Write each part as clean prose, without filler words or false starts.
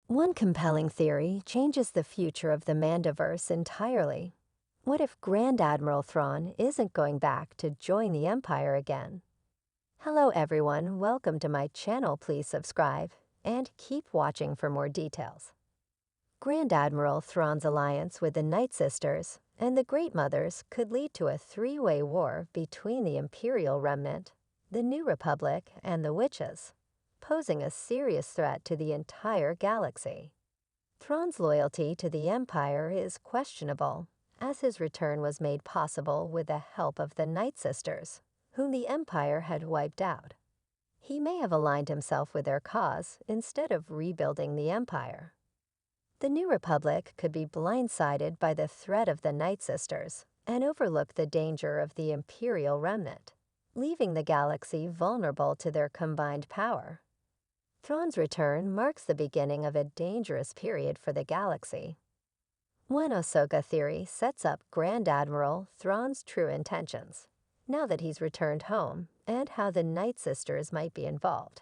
One compelling theory changes the future of the Mandiverse entirely. What if Grand Admiral Thrawn isn't going back to join the Empire again? Hello everyone, welcome to my channel. Please subscribe and keep watching for more details. Grand Admiral Thrawn's alliance with the Nightsisters and the Great Mothers could lead to a three-way war between the Imperial remnant, the New Republic, and the Witches, posing a serious threat to the entire galaxy. Thrawn's loyalty to the Empire is questionable, as his return was made possible with the help of the Nightsisters, whom the Empire had wiped out. He may have aligned himself with their cause instead of rebuilding the Empire. The New Republic could be blindsided by the threat of the Nightsisters and overlook the danger of the Imperial remnant, leaving the galaxy vulnerable to their combined power. Thrawn's return marks the beginning of a dangerous period for the galaxy. One Ahsoka theory sets up Grand Admiral Thrawn's true intentions, now that he's returned home, and how the Nightsisters might be involved.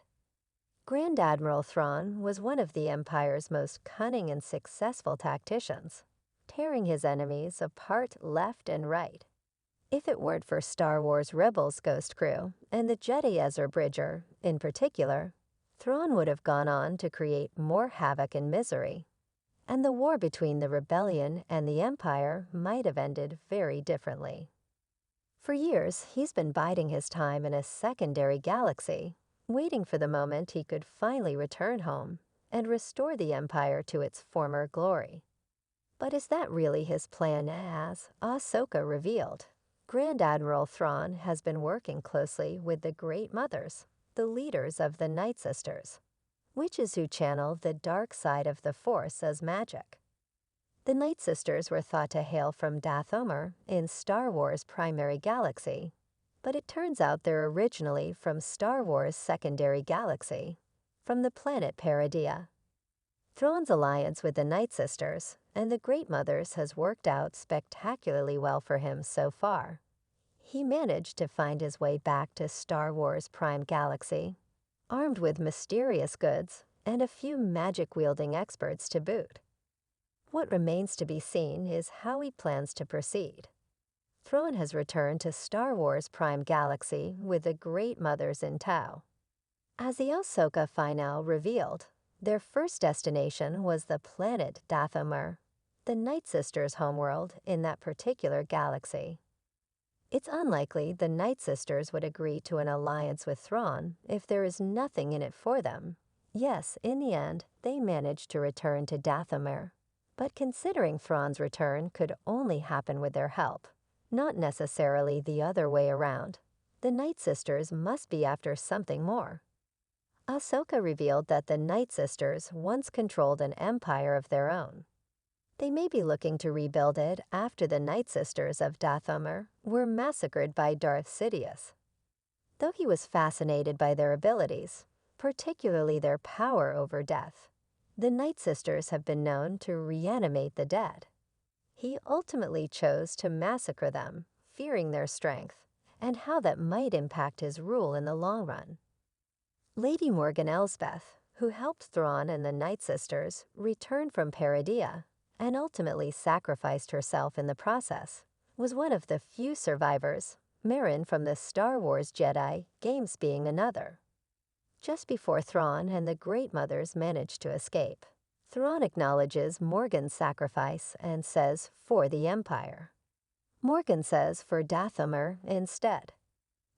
Grand Admiral Thrawn was one of the Empire's most cunning and successful tacticians, tearing his enemies apart left and right. If it weren't for Star Wars Rebels' Ghost Crew and the Jedi Ezra Bridger, in particular, Thrawn would have gone on to create more havoc and misery, and the war between the Rebellion and the Empire might have ended very differently. For years, he's been biding his time in a secondary galaxy, waiting for the moment he could finally return home and restore the Empire to its former glory. But is that really his plan? As Ahsoka revealed, Grand Admiral Thrawn has been working closely with the Great Mothers, the leaders of the Nightsisters, witches who channel the dark side of the Force as magic. The Nightsisters were thought to hail from Dathomir in Star Wars' primary galaxy, but it turns out they're originally from Star Wars' secondary galaxy, from the planet Peridea. Thrawn's alliance with the Nightsisters and the Great Mothers has worked out spectacularly well for him so far. He managed to find his way back to Star Wars' prime galaxy, armed with mysterious goods and a few magic-wielding experts to boot. What remains to be seen is how he plans to proceed. Thrawn has returned to Star Wars' prime galaxy with the Great Mothers in tow. As the Ahsoka finale revealed, their first destination was the planet Dathomir, the Nightsisters' homeworld in that particular galaxy. It's unlikely the Nightsisters would agree to an alliance with Thrawn if there is nothing in it for them. Yes, in the end, they managed to return to Dathomir, but considering Thrawn's return could only happen with their help, not necessarily the other way around, the Nightsisters must be after something more. Ahsoka revealed that the Nightsisters once controlled an empire of their own. They may be looking to rebuild it after the Nightsisters of Dathomir were massacred by Darth Sidious. Though he was fascinated by their abilities, particularly their power over death, the Nightsisters have been known to reanimate the dead. He ultimately chose to massacre them, fearing their strength, and how that might impact his rule in the long run. Lady Morgan Elsbeth, who helped Thrawn and the Nightsisters return from Peridea and ultimately sacrificed herself in the process, was one of the few survivors, Marin from the Star Wars Jedi games being another. Just before Thrawn and the Great Mothers managed to escape, Thrawn acknowledges Morgan's sacrifice and says, "For the Empire." Morgan says, "For Dathomir" instead.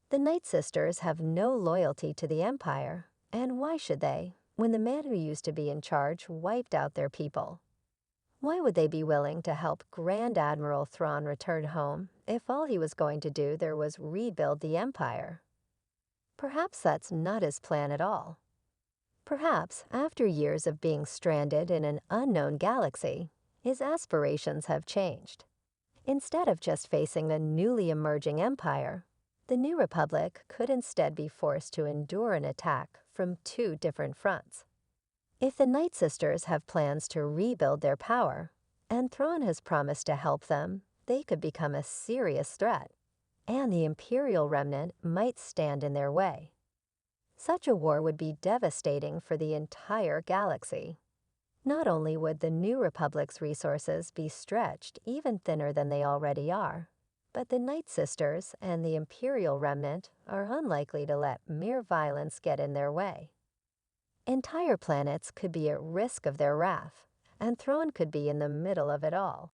The Nightsisters have no loyalty to the Empire, and why should they, when the man who used to be in charge wiped out their people? Why would they be willing to help Grand Admiral Thrawn return home if all he was going to do there was rebuild the Empire? Perhaps that's not his plan at all. Perhaps, after years of being stranded in an unknown galaxy, his aspirations have changed. Instead of just facing the newly emerging Empire, the New Republic could instead be forced to endure an attack from two different fronts. If the Nightsisters have plans to rebuild their power, and Thrawn has promised to help them, they could become a serious threat, and the Imperial remnant might stand in their way. Such a war would be devastating for the entire galaxy. Not only would the New Republic's resources be stretched even thinner than they already are, but the Nightsisters and the Imperial remnant are unlikely to let mere violence get in their way. Entire planets could be at risk of their wrath, and Thrawn could be in the middle of it all.